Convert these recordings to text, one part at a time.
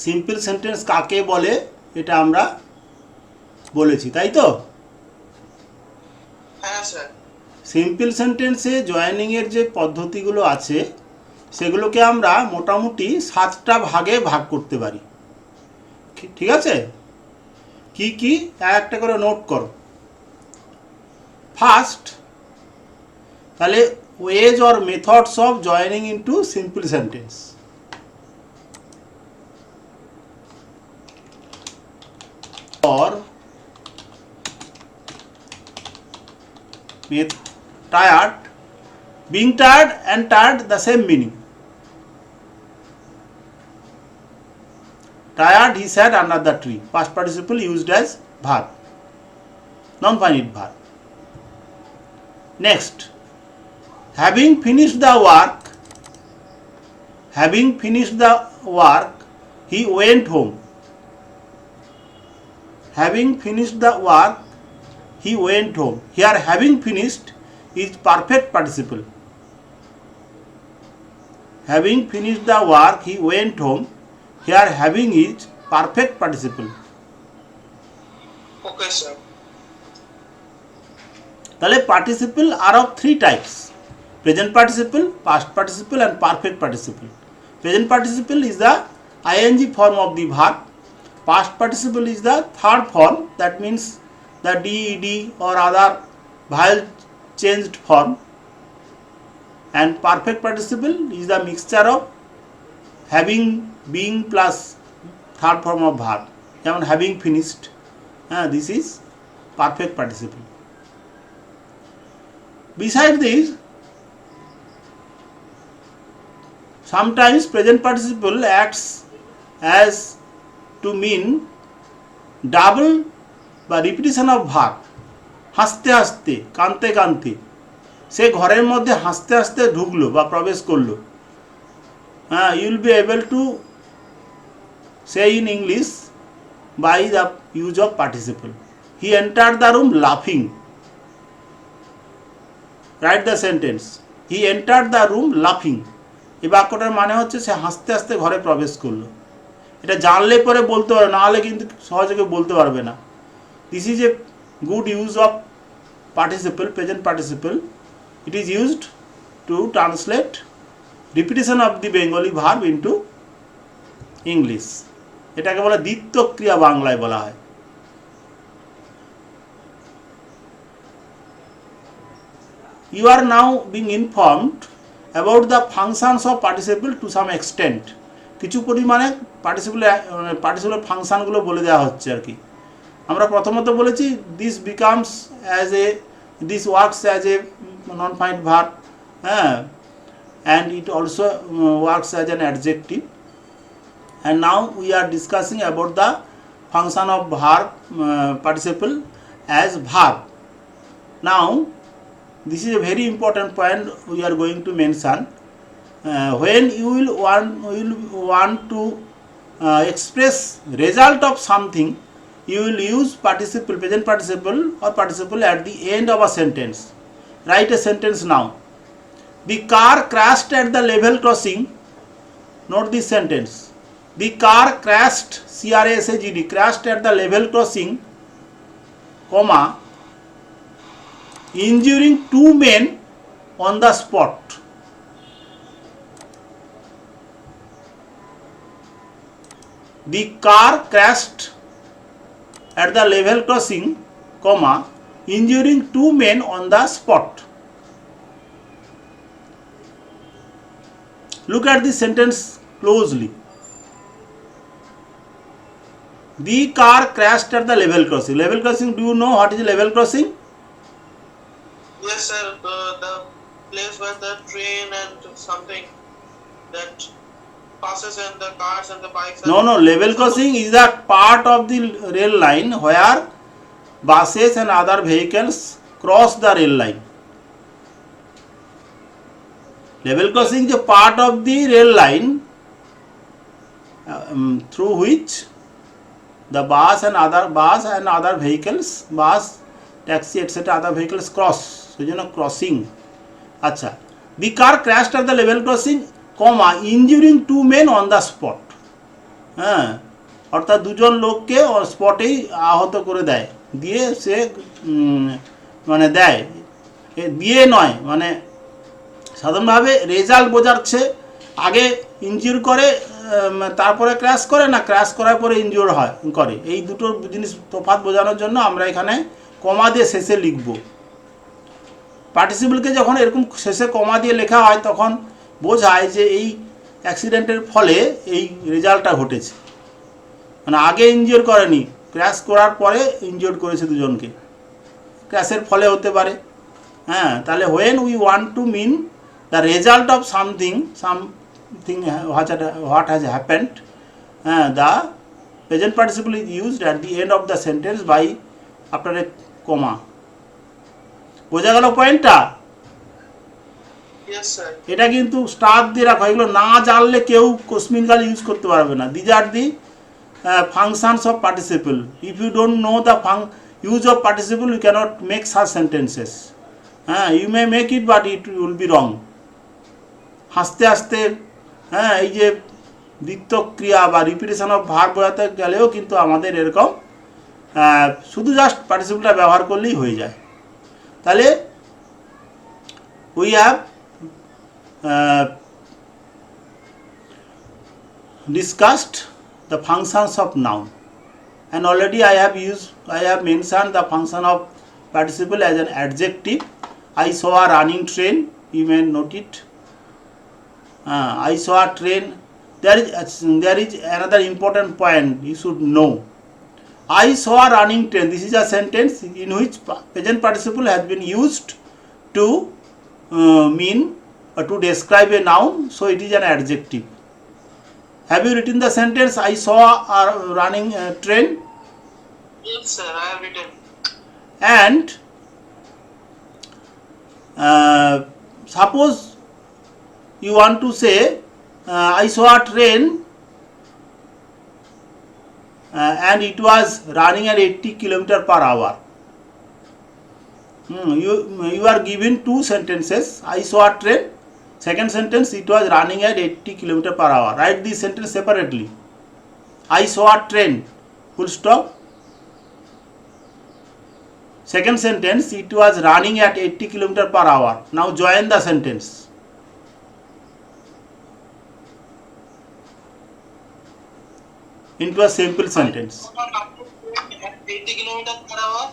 Simple sentence কাকে বলে এটা আমরা বলেছি, তাই তো? হ্যাঁ স্যার। সিম্পল সেন্টেন্সে জয়েনিংয়ের যে পদ্ধতিগুলো আছে সেগুলোকে আমরা মোটামুটি 7টা ভাগে ভাগ করতে পারি। ঠিক আছে? কি কি একটা করে নোট করো। ফার্স্ট, তাহলে ways or methods of joining into simple sentence. or tired, being tired and tired the same meaning. Tired he sat under the tree, past participle used as verb, non-finite verb. Next, having finished the work, he went home. Having finished the work, he went home. Here having finished is perfect participle. Having finished the work, he went home. Here having is perfect participle. Okay sir. তাহলে participle are of 3 types: present participle, past participle and perfect participle. Present participle is the ing form of the verb. Past participle is the third form, that means the ded or other vowel changed form, and perfect participle is the mixture of having, being plus third form of verb, যেমন having finished, this is perfect participle. Besides this, sometimes present participle acts as to mean double বা repetition of verb. হাসতে হাসতে, কাঁদতে কাঁদতে, সে ঘরের মধ্যে হাসতে হাসতে ঢুকলো বা প্রবেশ করলো। You will be able to say in English by the use of participle. He entered the room লাফিং। Write the sentence, he entered the room লাফিং। এই বাক্যটার মানে হচ্ছে সে হাসতে হাসতে ঘরে প্রবেশ করলো। এটা জানলে পরে বলতে পারবে, না হলে কিন্তু সহজে কেউ বলতে পারবে না। This is a good use of participle, present participle. It is used to translate repetition of the Bengali verb into English. এটাকে বলে দ্বিত্ব ক্রিয়া, বাংলায় বলা হয়। You are now being informed about the functions of participle to some extent. কিছু পরিমাণে participle ফাংশনগুলো বলে দেওয়া হচ্ছে আর কি। আমরা প্রথমত বলেছি this becomes as a, this works as a non finite verb, and it also works as an adjective. And now we are discussing about the function of verb participle as verb. Now this is a very important point we are going to mention. When you will want to express result of something, you will use participle, present participle or participle at the end of a sentence. Write a sentence now. The car crashed at the level crossing. Note this sentence. The car crashed, C-R-A-S-H-E-D, crashed at the level crossing, comma, injuring 2 men on the spot. The car crashed at the level crossing, comma, injuring 2 men on the spot. Look at this sentence closely. The car crashed at the level crossing. Level crossing, do you know what is level crossing? Yes sir, the place where the train and something that passes and the cars and the bikes. No, level crossing is the part of the rail line where buses and other vehicles cross the rail line. Level crossing is a part of the rail line through which the bus and other vehicles, bus, taxi, etc. other vehicles cross. So you know crossing. Acha. The car crashed at the level crossing, comma, injuring 2 men on the spot. হ্যাঁ, অর্থাৎ দুজন লোককে স্পটেই আহত করে দেয়, দিয়ে সে মানে দেয়, দিয়ে নয়, মানে সাধারণভাবে রেজাল্ট বোঝাচ্ছে আগে ইনজিওর করে তারপরে ক্র্যাশ করে, না ক্র্যাশ করার পরে ইনজিওর হয় করে, এই দুটো জিনিস তফাৎ বোঝানোর জন্য আমরা এখানে কমা দিয়ে শেষে লিখব। পার্টিসিপলকে যখন এরকম শেষে কমা দিয়ে লেখা হয় তখন বোঝায় যে এই অ্যাক্সিডেন্টের ফলে এই রেজাল্টটা ঘটেছে, মানে আগে ইনজিওর করেনি, ক্র্যাশ করার পরে ইনজিওর করেছে দুজনকে, ক্র্যাশের ফলে হতে পারে। হ্যাঁ, তাহলে when we want to mean the result of something what has happened, the present participle is used at the end of the sentence by after a comma. বোঝা গেল পয়েন্টটা? Yes, sir. এটা কিন্তু স্টার দিয়ে রাখা, এগুলো না জানলে কেউ কোশ্মিনকাল ইউজ করতে পারবে না। These are the functions of participle. If you don't know the use of participle, you cannot make such sentences. You may make it, but it will be wrong. হাসতে হাসতে, হ্যাঁ, এই যে দ্বিত্বক ক্রিয়া বা রিপিটেশন অফ ভার্ব বোঝাতে গেলেও কিন্তু আমাদের এরকম শুধু জাস্ট পার্টিসিপলটা ব্যবহার করলেই হয়ে যায়। তাহলে we have discussed the functions of noun, and already I have mentioned the function of participle as an adjective. I saw a running train, you may note it. I saw a train. There is another important point you should know. I saw a running train. This is a sentence in which present participle has been used to mean or to describe a noun, so it is an adjective. Have you written the sentence I saw a running train? Yes, sir, I have written. And suppose you want to say I saw a train and it was running at 80 km/h. You are given two sentences. I saw a train. Second sentence, it was running at 80 km/h. Write this sentence separately. I saw a train. Full stop. Second sentence, it was running at 80 km/h. Now join the sentence. Into a simple sentence. 80 km/h.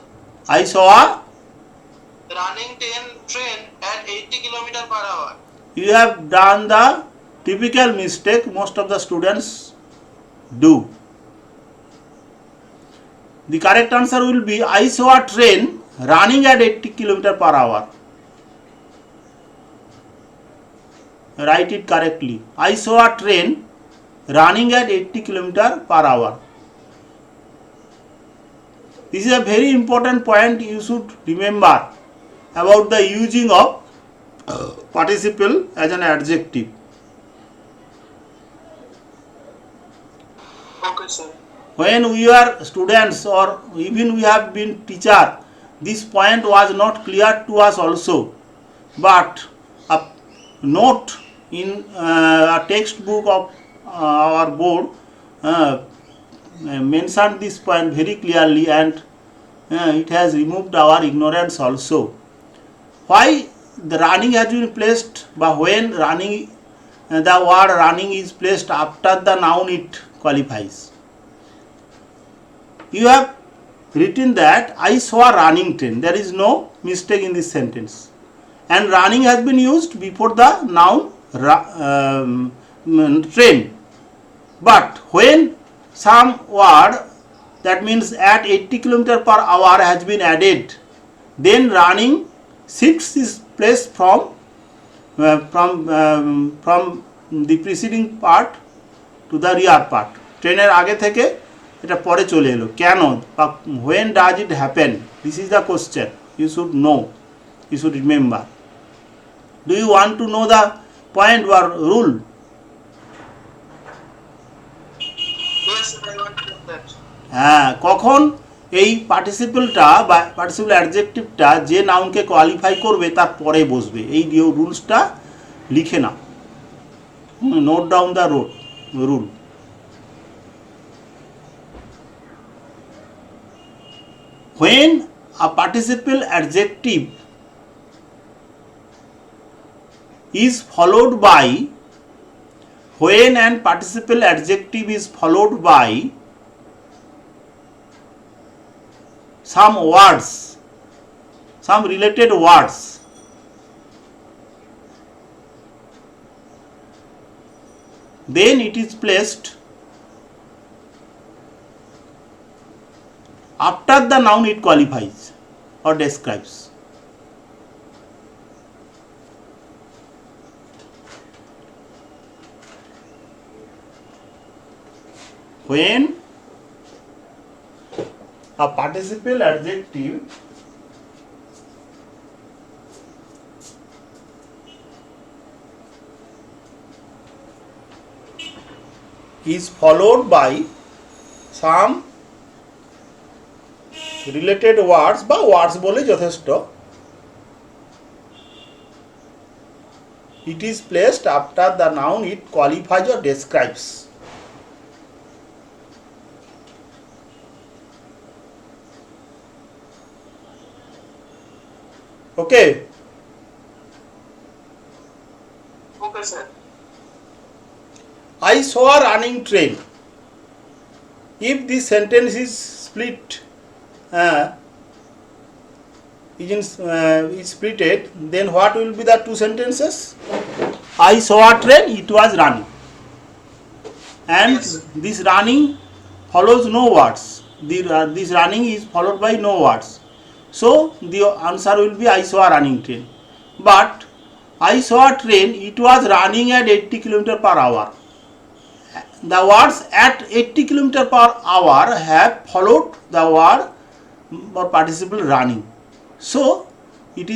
I saw a Running train at 80 km/h. You have done the typical mistake most of the students do. The correct answer will be I saw a train running at 80 km/h. Write it correctly. I saw a train running at 80 km/h. This is a very important point you should remember about the using of participle as an adjective. Okay, sir. When we are students or even we have been teacher, this point was not clear to us also, but a note in a textbook of our board mentioned this point very clearly, and it has removed our ignorance also. Why the running has been placed, but when running, the word running is placed after the noun, it qualifies. You have written that I saw a running train. There is no mistake in this sentence, and running has been used before the noun train. But when some word, that means at 80 km/h has been added, then running shifts is placed from the preceding part to the rear part. ট্রেনের আগে থেকে এটা পরে চলে এলো কেন? When does it happen? This is the question. You should know. You should remember. Do you want to know the point or rule? Yes, sir, I want to know that. হ্যাঁ, কখন এই পার্টিসিপলটা বা পার্টিসিপল অ্যাডজেক্টিভটা যে নাউনকে qualify করবে তার পরে বসবে, এই রুলসটা লিখে নাও, note down the rule. when a participle adjective is followed by, when an participle adjective is followed by some words, some related words, then it is placed after the noun it qualifies or describes. When a participle adjective is followed by some related words বা words বলে যথেষ্ট, it is placed after the noun it qualifies or describes. Okay. Okay, sir. I saw a running train. If this sentence is split, is splitted, then what will be the two sentences? I saw a train, it was running. And Yes. this running follows no words. This running is followed by no words. So the answer will be I saw a running train. But I saw a train, it was running at 80 km per hour. The words at 80 km per hour have followed the word or participle running. So it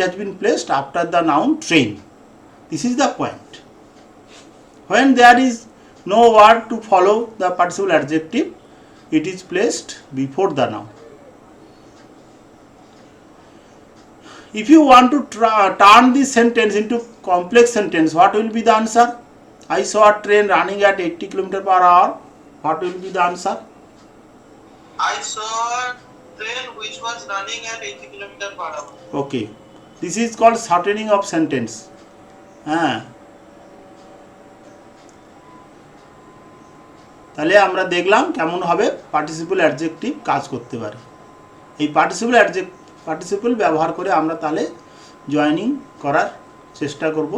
has been placed after the noun train. This is the point. When there is no word to follow the participle adjective, it is placed before the noun. If you want to turn this sentence into complex sentence, what will be the answer? I saw a train running at 80 km per hour. What will be the answer? I saw a train which was running at 80 km per hour. Okay. This is called shortening of sentence. তাহলে আমরা দেখলাম কেমন হবে participle adjective কাজ করতে পারে। এই participle ব্যবহার করে আমরা তাহলে জয়েনিং করার চেষ্টা করব।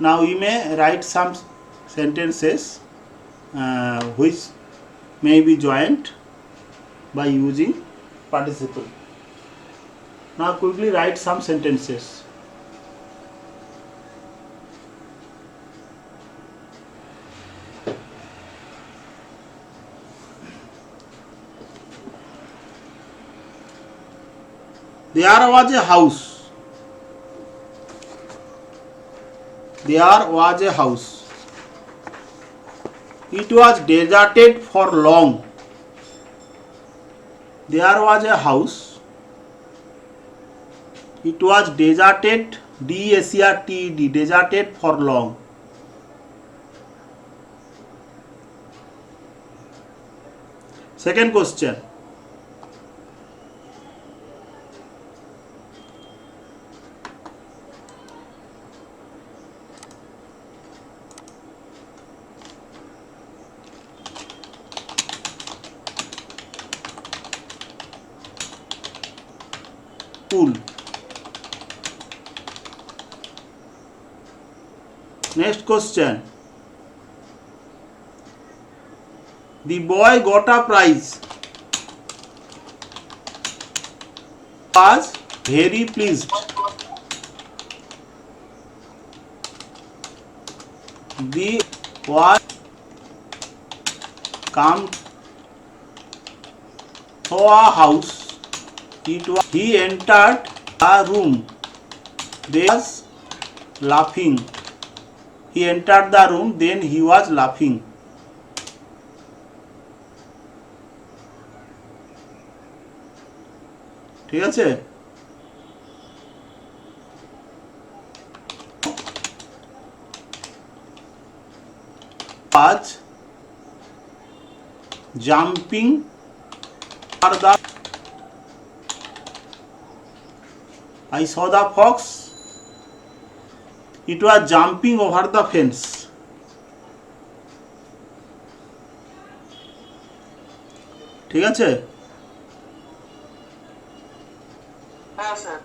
Now we may write some sentences which may be joined by using participle. Now quickly write some sentences. There was a house. There was a house. It was deserted for long. There was a house. It was deserted, deserted, deserted for long. Second question. Pool. Next question. The boy got a prize. Was very pleased. The was come to a house. He entered a room. They was laughing. He entered the room, then he was laughing. ঠিক আছে? was jumping over the I saw the fox, it was jumping over the fence. ঠিক আছে? হ্যাঁ sir.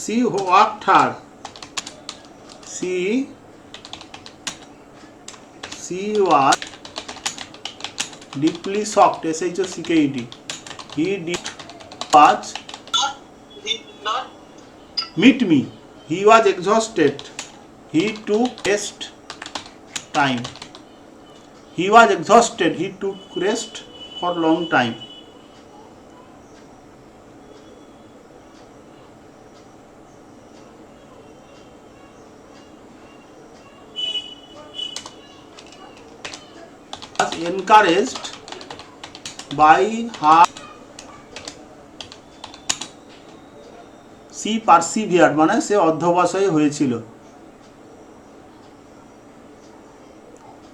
She walked her. She was deeply shocked. SHOCKED. Was He did not. meet me. He was exhausted. He took rest time. He was exhausted. He took rest for long time. Was encouraged by her. She persevered মানে সে অধ্যবসায়ী হয়েছিল।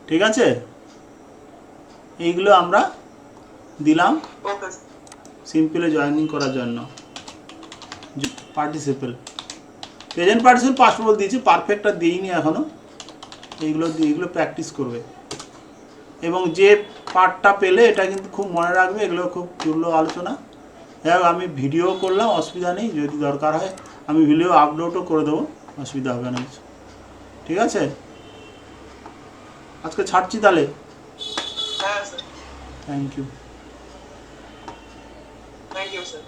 ঠিক আছে? এইগুলো আমরা দিলাম ওকে সিম্পলে joining করার জন্য। Participle present participle passport দিয়েছি, পারফেক্টটা দিইনি এখনও। এইগুলো প্র্যাকটিস করবে এবং যে পার্টটা পেলে এটা কিন্তু খুব মনে রাখবে। এগুলো খুব তুল্য আলোচনা। যাই হোক, আমি ভিডিও করলাম, অসুবিধা নেই। যদি দরকার হয় আমি ভিডিও আপলোডও করে দেবো, অসুবিধা হবে না কিছু। ঠিক আছে, আজকে ছাড়ছি তাহলে। হ্যাঁ sir. Thank you. Thank you sir.